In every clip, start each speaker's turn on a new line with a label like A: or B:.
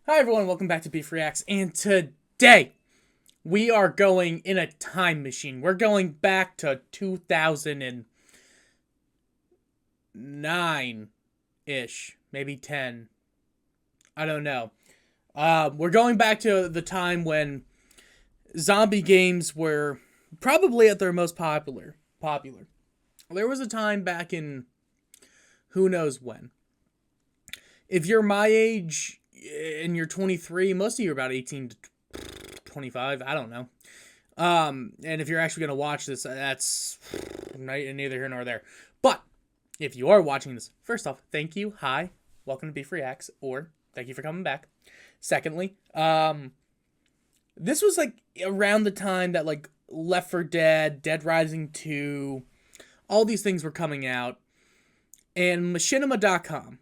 A: Hi everyone, welcome back to Beef Reacts, and today we are going in a time machine. We're going back to 2009-ish, maybe 10. I don't know. We're going back to the time when zombie games were probably at their most popular. There was a time back in who knows when. If you're my age and you're 23, most of you are about 18 to 25. I don't know. And if you're actually going to watch this, that's neither here nor there. But if you are watching this, first off, thank you. Hi. Welcome to Beef Reacts, or thank you for coming back. Secondly, this was like around the time that like Left 4 Dead, Dead Rising 2, all these things were coming out. And machinima.com,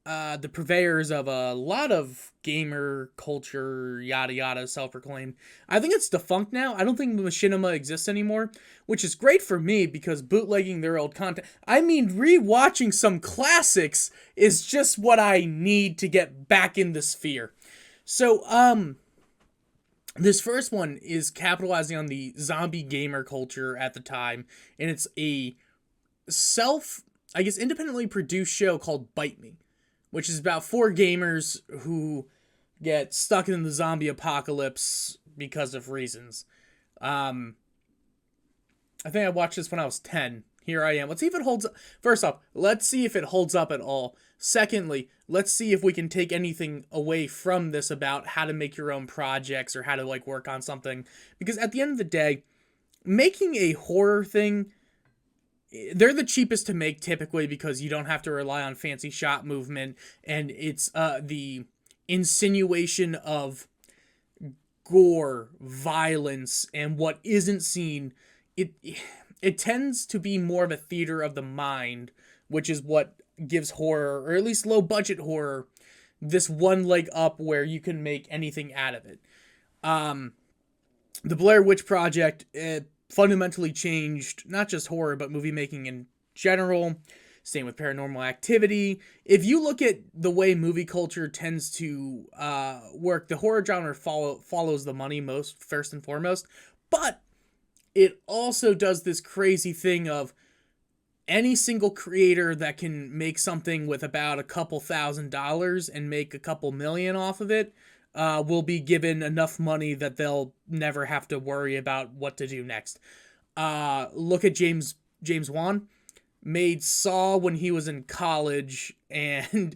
A: the purveyors of a lot of gamer culture, yada yada, self-proclaimed. I think it's defunct now. I don't think Machinima exists anymore, which is great for me because bootlegging their old content. I mean, rewatching some classics is just what I need to get back in the sphere. So, this first one is capitalizing on the zombie gamer culture at the time, and it's a independently produced show called Bite Me, which is about 4 gamers who get stuck in the zombie apocalypse because of reasons. I think I watched this when I was 10. Here I am. Let's see if it holds up. First off, let's see if it holds up at all. Secondly, let's see if we can take anything away from this about how to make your own projects or how to like work on something. Because at the end of the day, making a horror thing, they're the cheapest to make typically because you don't have to rely on fancy shot movement, and it's the insinuation of gore, violence, and what isn't seen. It tends to be more of a theater of the mind, which is what gives horror, or at least low budget horror, this one leg up where you can make anything out of it. The Blair Witch Project, fundamentally changed not just horror but movie making in general. Same with Paranormal Activity. If you look at the way movie culture tends to work, the horror genre follows the money first and foremost, but it also does this crazy thing of any single creator that can make something with about a couple $1,000s and make a couple million off of it will be given enough money that they'll never have to worry about what to do next. Look at James Wan. Made Saw when he was in college and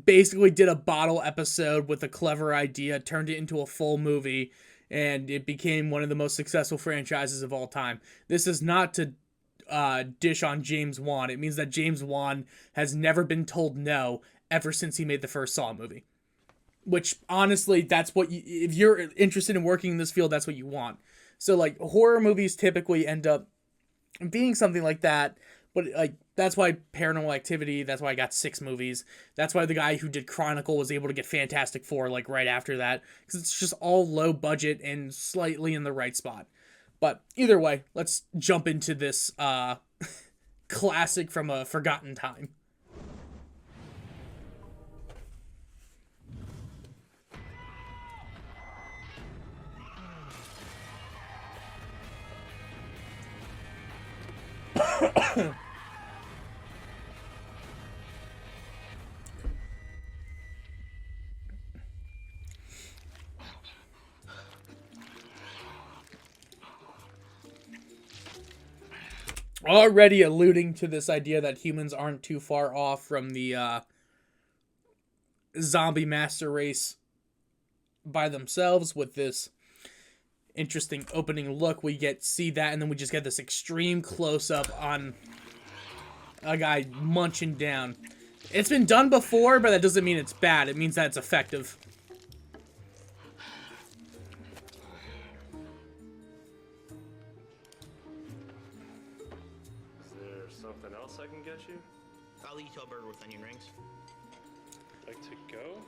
A: basically did a bottle episode with a clever idea, turned it into a full movie, and it became one of the most successful franchises of all time. This is not to dish on James Wan. It means that James Wan has never been told no ever since he made the first Saw movie. Which, honestly, that's what if you're interested in working in this field, that's what you want. So, like, horror movies typically end up being something like that. But, like, that's why Paranormal Activity, that's why I got 6 movies. That's why the guy who did Chronicle was able to get Fantastic Four, like, right after that. Because it's just all low budget and slightly in the right spot. But, either way, let's jump into this classic from a forgotten time. Already alluding to this idea that humans aren't too far off from the zombie master race by themselves with this interesting opening look. We see that, and then we just get this extreme close-up on a guy munching down. It's been done before, but that doesn't mean it's bad. It means that it's effective.
B: Is there something else I can get you?
C: I'll eat a burger with onion rings.
B: Like to go?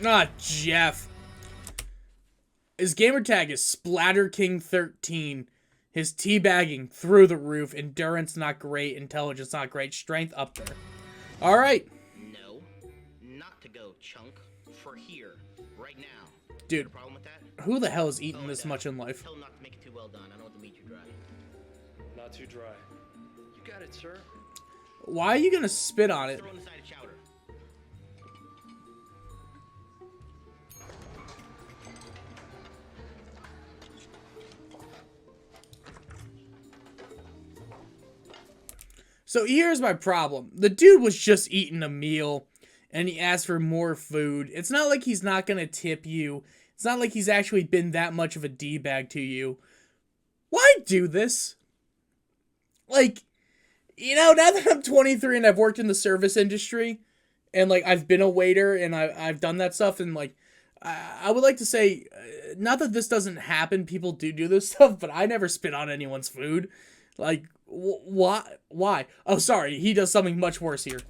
A: Ah, Jeff. His gamertag is SplatterKing13. His teabagging through the roof. Endurance not great. Intelligence not great. Strength up there. Alright.
C: not to go, chunk. For here, right now.
A: Dude,
C: Got a problem with that?
A: who the hell is eating this much in life?
C: Tell him not to make it too well done. I don't want the meat too dry.
B: Not too dry. You got it, sir.
A: Why are you gonna spit on it?
C: Throw in the side of chowder.
A: So here's my problem. The dude was just eating a meal, and he asked for more food. It's not like he's not gonna tip you. It's not like he's actually been that much of a D-bag to you. Why do this? Like, you know, now that I'm 23 and I've worked in the service industry, and, like, I've been a waiter, and I've done that stuff, and, like, I would like to say, not that this doesn't happen, people do this stuff, but I never spit on anyone's food. Like, why? Oh, sorry, he does something much worse here.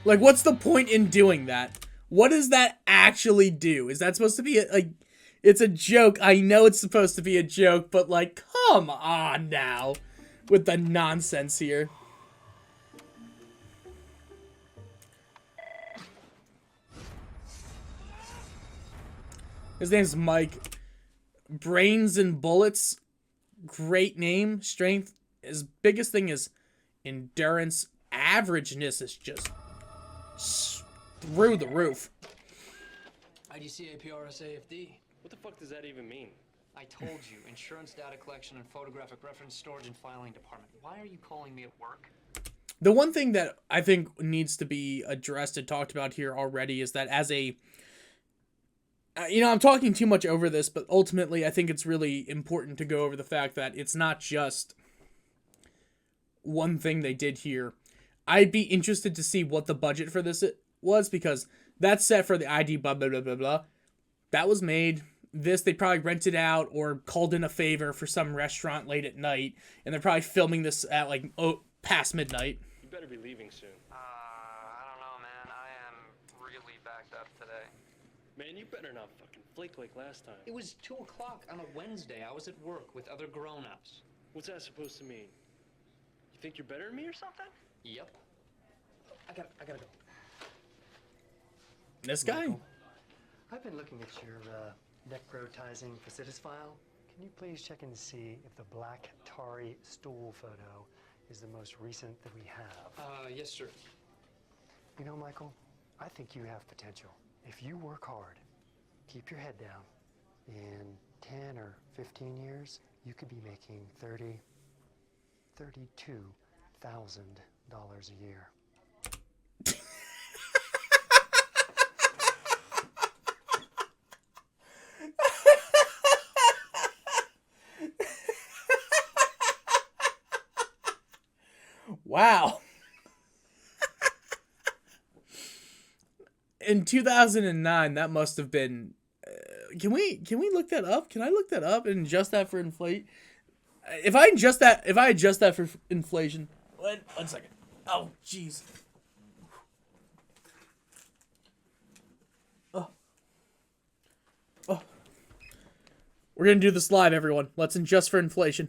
A: Like, what's the point in doing that? What does that actually do? Is that supposed to be, like, it's a joke. I know it's supposed to be a joke, but, like, come on now with the nonsense here. His name's Mike. Brains and bullets. Great name. Strength. His biggest thing is endurance. Averageness is just through the roof.
D: IDC APRS
B: What the fuck does that even mean?
D: I told you, insurance data collection and photographic reference storage and filing department. Why are you calling me at work?
A: The one thing that I think needs to be addressed and talked about here already is that as a you know, I'm talking too much over this, but ultimately I think it's really important to go over the fact that it's not just one thing they did here. I'd be interested to see what the budget for this was, because that's set for the ID blah blah blah blah blah. That was made. This, they probably rented out or called in a favor for some restaurant late at night, and they're probably filming this at, like, past midnight.
B: You better be leaving soon.
E: I don't know, man. I am really backed up today.
B: Man, you better not fucking flake like last time.
D: It was 2 o'clock on a Wednesday. I was at work with other grown-ups.
B: What's that supposed to mean? You think you're better than me or something?
D: Yep. I gotta go.
A: This guy?
F: Michael, I've been looking at your necrotizing facitis file. Can you please check and see if the black tarry stool photo is the most recent that we have?
D: Yes, sir.
F: You know, Michael, I think you have potential. If you work hard, keep your head down, in 10 or 15 years, you could be making $32,000 a year.
A: Wow. In 2009, that must have been. Can we look that up? Can I look that up and adjust that for inflate? If I adjust that for inflation, one second. Oh, jeez. Oh. We're gonna do this live, everyone. Let's adjust for inflation.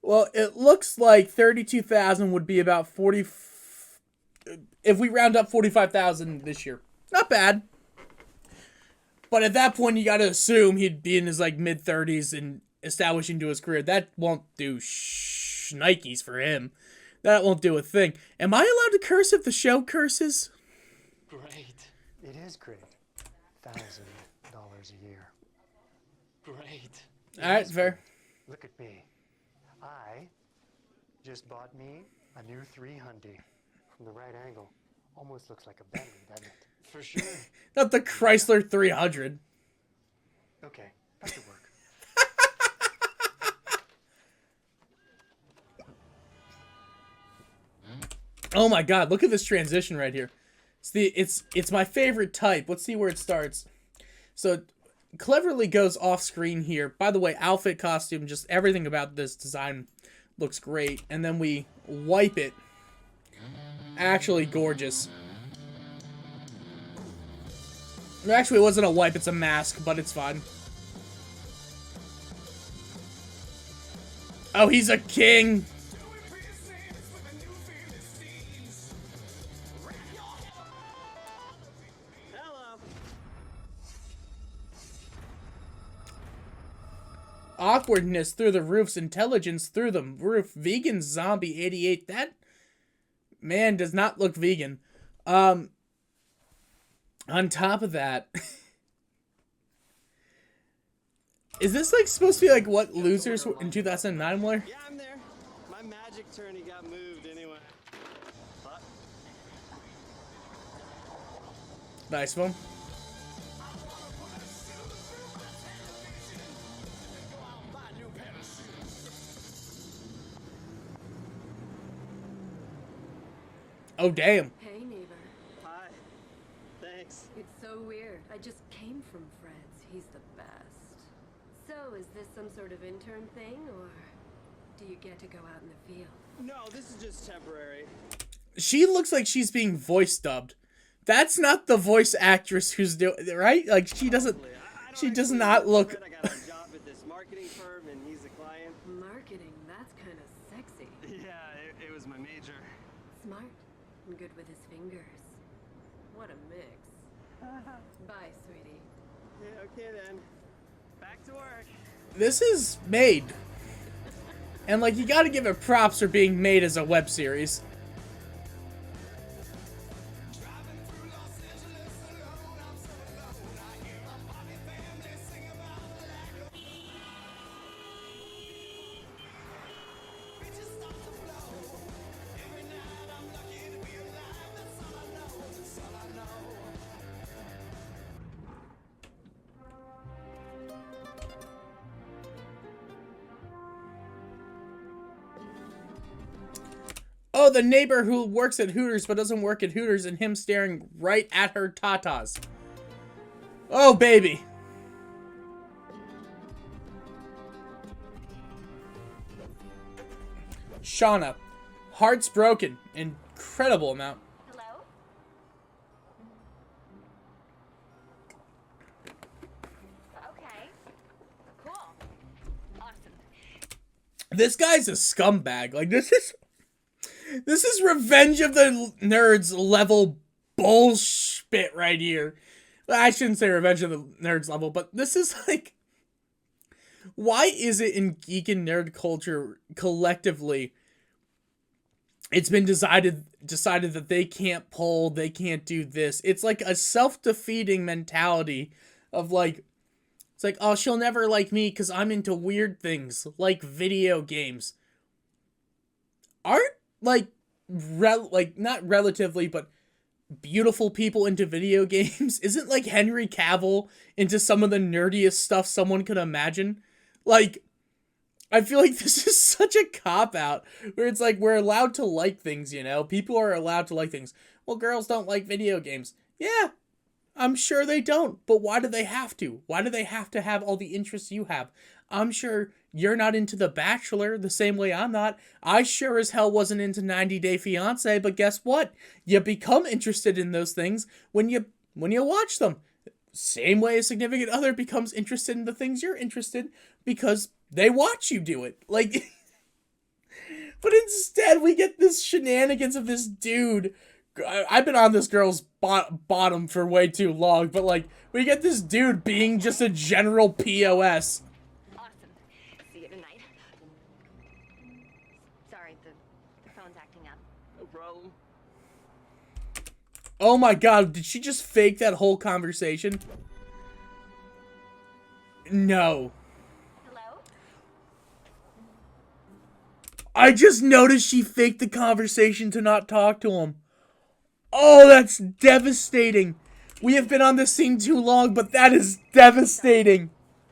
A: Well, it looks like 32,000 would be about 40. If we round up 45,000 this year, not bad. But at that point, you got to assume he'd be in his like mid 30s and establishing to his career. That won't do Nikes for him. That won't do a thing. Am I allowed to curse if the show curses?
D: Great.
F: It is great. $1,000 a year.
D: Great.
A: All right, fair.
F: Look at me. I just bought me a new 300 from the right angle. Almost looks like a Bentley, doesn't it?
D: For sure.
A: Not the Chrysler 300.
F: Okay, back to work.
A: Oh my God! Look at this transition right here. It's my favorite type. Let's see where it starts. So, cleverly goes off screen here. By the way, outfit, costume, just everything about this design looks great. And then we wipe it. Actually gorgeous. Actually, it wasn't a wipe, it's a mask, but it's fine. Oh, he's a king! Awkwardness through the roofs, intelligence through the roof. Vegan zombie 88. That man does not look vegan. On top of that, is this like supposed to be like what losers in 2009 were?
G: Yeah, I'm there. My magic tourney got moved anyway. But
A: Nice one. Oh, damn.
H: Hey, neighbor.
G: hi. Thanks.
H: It's so weird. I just came from Fred's. He's the best. So, is this some sort of intern thing, or do you get to go out in the field?
G: No, this is just temporary.
A: She looks like she's being voice dubbed. That's not the voice actress who's doing it, right? Like, she doesn't... She does not look...
G: I got a job at this marketing firm, and he's a client.
H: Marketing, that's kind of sexy.
G: Yeah, it was my major.
H: Smart and good with his fingers. What a mix. Bye, sweetie.
G: Yeah, okay then. Back to work.
A: This is made. And, like, you gotta give it props for being made as a web series. Oh, the neighbor who works at Hooters but doesn't work at Hooters and him staring right at her tatas. Oh, baby. Shauna. Heart's broken. Incredible amount.
I: Hello? Okay. Cool. Awesome.
A: This guy's a scumbag. Like, this is Revenge of the Nerds level bullshit right here. I shouldn't say Revenge of the Nerds level, but this is like... Why is it in geek and nerd culture collectively it's been decided that they can't pull, they can't do this? It's like a self-defeating mentality of like... It's like, oh, she'll never like me because I'm into weird things, like video games. Aren't, like, not relatively, but beautiful people into video games? Isn't, like, Henry Cavill into some of the nerdiest stuff someone could imagine? Like, I feel like this is such a cop-out, where it's like, we're allowed to like things, you know? People are allowed to like things. Well, girls don't like video games. Yeah, I'm sure they don't, but why do they have to? Why do they have to have all the interests you have? I'm sure you're not into The Bachelor the same way I'm not. I sure as hell wasn't into 90 Day Fiancé, but guess what? You become interested in those things when you watch them. Same way a significant other becomes interested in the things you're interested because they watch you do it. Like, but instead we get this shenanigans of this dude. I've been on this girl's bottom for way too long, but like, we get this dude being just a general POS.
I: Awesome. See you tonight. Sorry, the phone's acting up.
G: No problem.
A: Oh my god, did she just fake that whole conversation? No.
I: Hello?
A: I just noticed she faked the conversation to not talk to him. Oh, that's devastating. We have been on this scene too long, but that is devastating.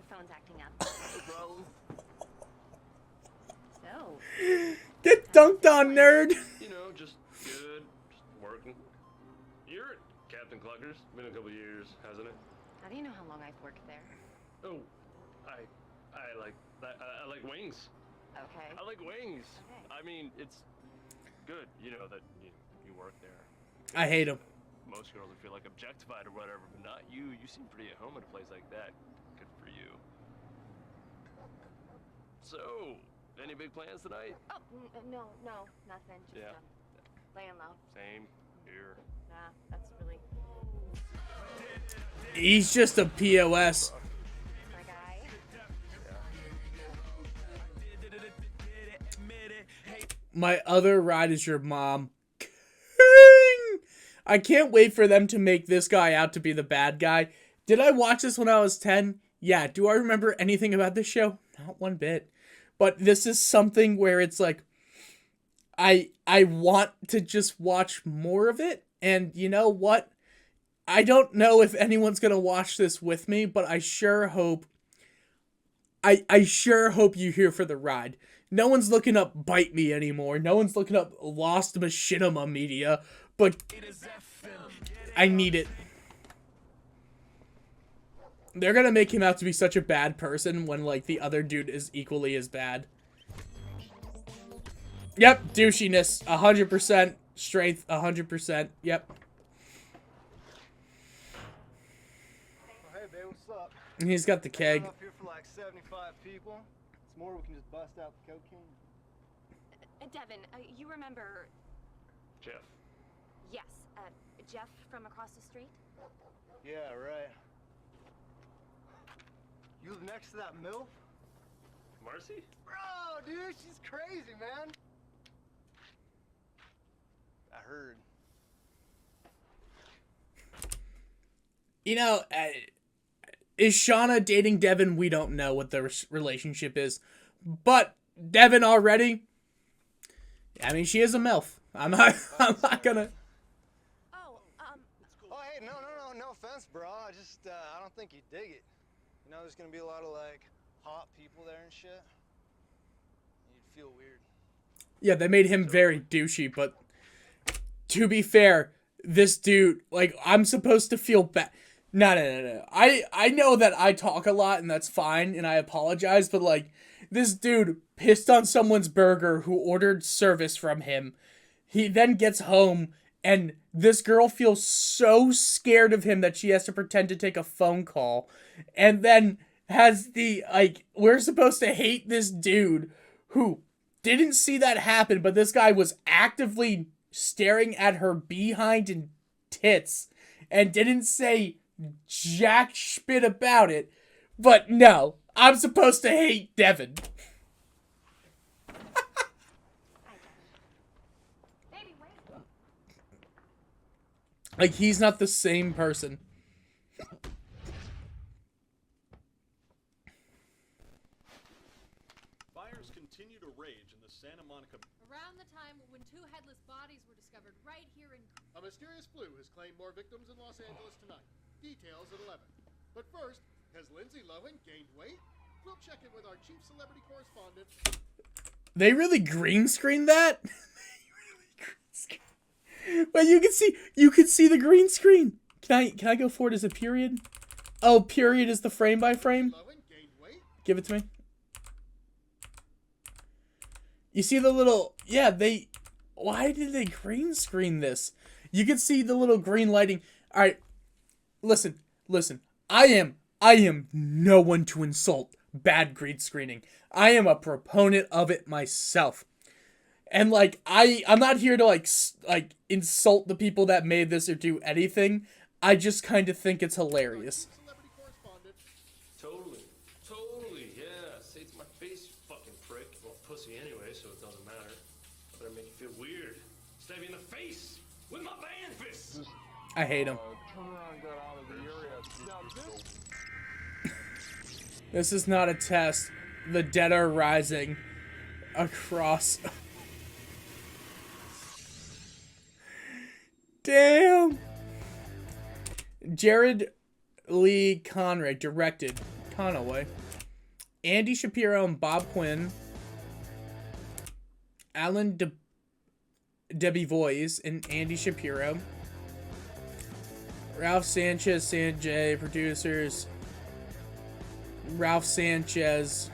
I: The phone's acting up.
G: No problem.
I: So,
A: Get dunked on, nerd.
B: You know, just good, just working. You're at Captain Clucker's. Been a couple years, hasn't it?
I: how do you know how long I've worked there?
B: I like wings.
I: Okay.
B: I like wings.
I: Okay.
B: I mean, it's good, you know, that you work there.
A: I hate him.
B: Most girls would feel like objectified or whatever, but not you. You seem pretty at home at a place like that. Good for you. So, any big plans tonight?
I: Oh, no, nothing. Just,
B: Yeah.
I: laying low.
B: Same here.
I: Nah, that's really
A: He's just a POS.
I: my guy.
A: My other ride is your mom. I can't wait for them to make this guy out to be the bad guy. Did I watch this when I was 10? Yeah. Do I remember anything about this show? Not one bit. But this is something where it's like, I want to just watch more of it. And you know what? I don't know if anyone's going to watch this with me, but I sure hope I sure hope you're here for the ride. No one's looking up Bite Me anymore. No one's looking up Lost Machinima Media, but I need it. They're gonna make him out to be such a bad person when, like, the other dude is equally as bad. Yep, douchiness, 100%. Strength, 100%. Yep.
G: Hey, babe, what's up?
A: And he's got the keg.
G: I'm up here for like 75 people. It's more, we can just bust out the cocaine.
I: Devin, you remember...
B: Jeff.
I: Yes, Jeff from across the street?
G: Yeah, right. You live next to that MILF?
B: Marcy?
G: Bro, dude, she's crazy, man. I heard.
A: You know, is Shauna dating Devin? We don't know what the relationship is. But Devin already... I mean, she is a MILF. I'm not gonna...
I: Oh,
G: Oh, hey, no offense, bro. I don't think you dig it. You know, there's gonna be a lot of, like, hot people there and shit. You'd feel weird.
A: Yeah, they made him very douchey, but to be fair, this dude, like, I'm supposed to feel bad. No. I know that I talk a lot and that's fine and I apologize, but, like, this dude pissed on someone's burger who ordered service from him. He then gets home and this girl feels so scared of him that she has to pretend to take a phone call. And then has the, like, we're supposed to hate this dude who didn't see that happen, but this guy was actively staring at her behind and tits and didn't say jack spit about it. But no, I'm supposed to hate Devin.
I: baby, wait.
A: Like, he's not the same person.
J: Fires continue to rage in the Santa Monica.
K: Around the time when two headless bodies were discovered right here in...
L: A mysterious flu has claimed more victims in Los Angeles tonight. Details at 11. But first, has Lindsay Lohan gained weight? We'll check in with our chief celebrity correspondent.
A: They really green screened that? But you can see the green screen. Can I go forward as a period? Oh, period is the frame by frame. Give it to me. You see the little, yeah, why did they green screen this? You can see the little green lighting. All right. Listen. I am no one to insult bad green screening. I am a proponent of it myself. And, like, I'm not here to, like insult the people that made this or do anything. I just kind of think it's hilarious.
B: Totally, yeah. Say it's my face, you fucking prick. Well, pussy anyway, so it doesn't matter. I better make you feel weird. Stab you in the face with my band fist.
A: I hate him. This is not a test. The dead are rising across... Damn! Jared Lee Conway directed. Conaway. Andy Shapiro and Bob Quinn. Alan Debbie Voice and Andy Shapiro. Ralph Sanchez, Sanjay, producers. Ralph Sanchez,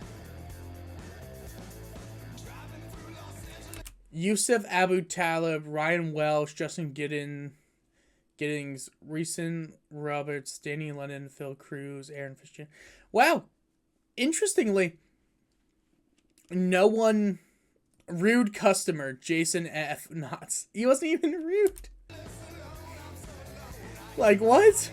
A: Yusuf Abu Talib, Ryan Welsh, Justin Giddings, Reeson Roberts, Danny Lennon, Phil Cruz, Aaron Fisher. Wow. Interestingly, no one... Rude customer, Jason F. Knotts. He wasn't even rude. Like, what?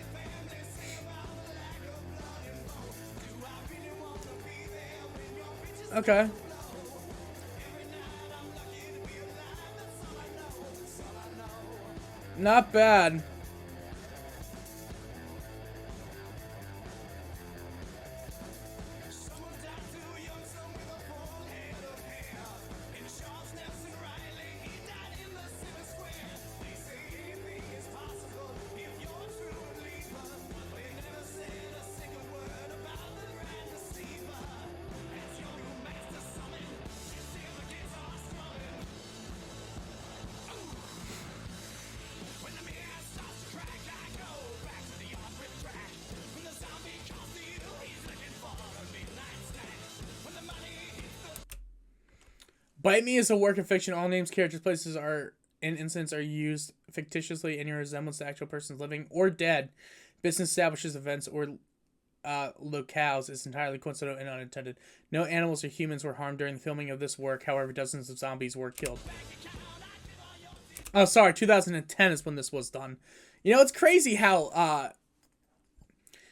A: Okay. Not bad. Bite Me is a work of fiction. All names, characters, places are and incidents are used fictitiously in your resemblance to actual persons living or dead. Business establishes events or locales is entirely coincidental and unintended. No animals or humans were harmed during the filming of this work. However, dozens of zombies were killed. Oh, sorry. 2010 is when this was done. You know, it's crazy how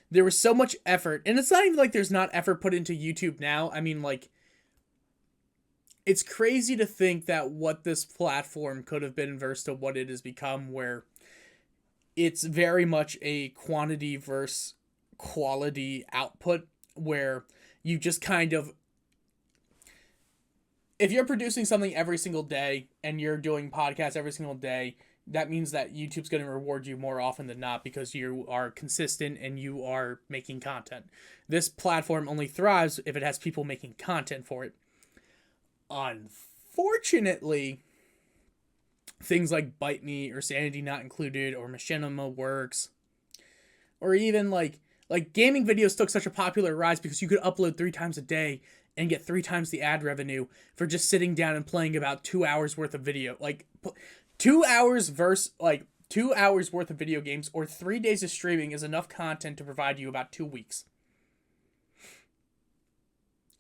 A: there was so much effort. And it's not even like there's not effort put into YouTube now. I mean, like, it's crazy to think that what this platform could have been versus to what it has become, where it's very much a quantity versus quality output, where you just kind of, if you're producing something every single day and you're doing podcasts every single day, that means that YouTube's going to reward you more often than not because you are consistent and you are making content. This platform only thrives if it has people making content for it. Unfortunately, things like Bite Me or Sanity Not Included or Machinima Works, or even like gaming videos took such a popular rise because you could upload 3 times a day and get 3 times the ad revenue for just sitting down and playing about 2 hours worth of video. Like 2 hours versus like 2 hours worth of video games or 3 days of streaming is enough content to provide you about 2 weeks.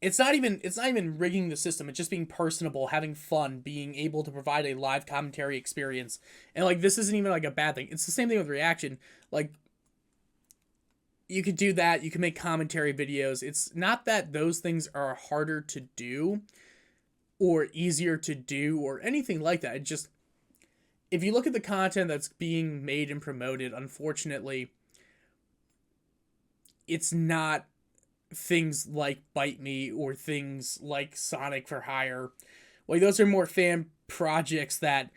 A: It's not even rigging the system. It's just being personable, having fun, being able to provide a live commentary experience. And like, this isn't even like a bad thing. It's the same thing with reaction. Like, you could do that. You can make commentary videos. It's not that those things are harder to do or easier to do or anything like that. It just, if you look at the content that's being made and promoted, unfortunately, it's not things like Bite Me or things like Sonic for Hire. Like, those are more fan projects that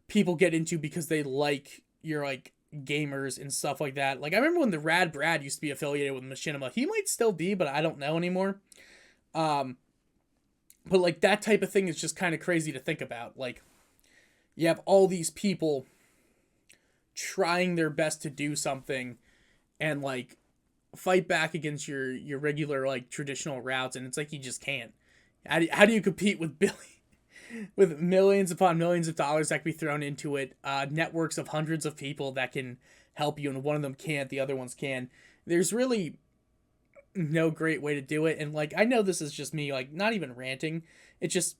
A: people get into because they like your like gamers and stuff like that. Like, I remember when the Rad Brad used to be affiliated with Machinima. He might still be, but I don't know anymore. But like, that type of thing is just kind of crazy to think about. Like, you have all these people trying their best to do something and like fight back against your regular like traditional routes, and it's like you just can't. How do you compete with with millions upon millions of dollars that can be thrown into it, networks of hundreds of people that can help you, and one of them can't, the other ones can? There's really no great way to do it. And like, I know this is just me like not even ranting, it's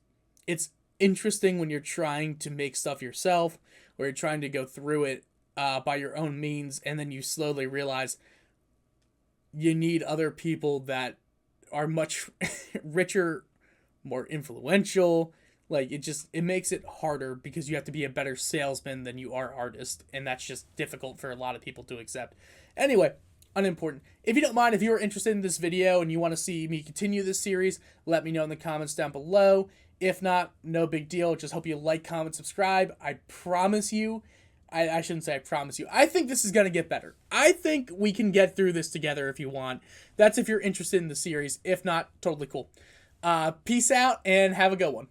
A: interesting when you're trying to make stuff yourself or you're trying to go through it by your own means, and then you slowly realize you need other people that are much richer, more influential. Like, it makes it harder because you have to be a better salesman than you are artist, and that's just difficult for a lot of people to accept. Anyway, unimportant. If you don't mind, if you are interested in this video and you want to see me continue this series, let me know in the comments down below. If not, no big deal. Just hope you like, comment, subscribe. I promise you, I shouldn't say I promise you. I think this is going to get better. I think we can get through this together if you want. That's if you're interested in the series. If not, totally cool. Peace out and have a good one.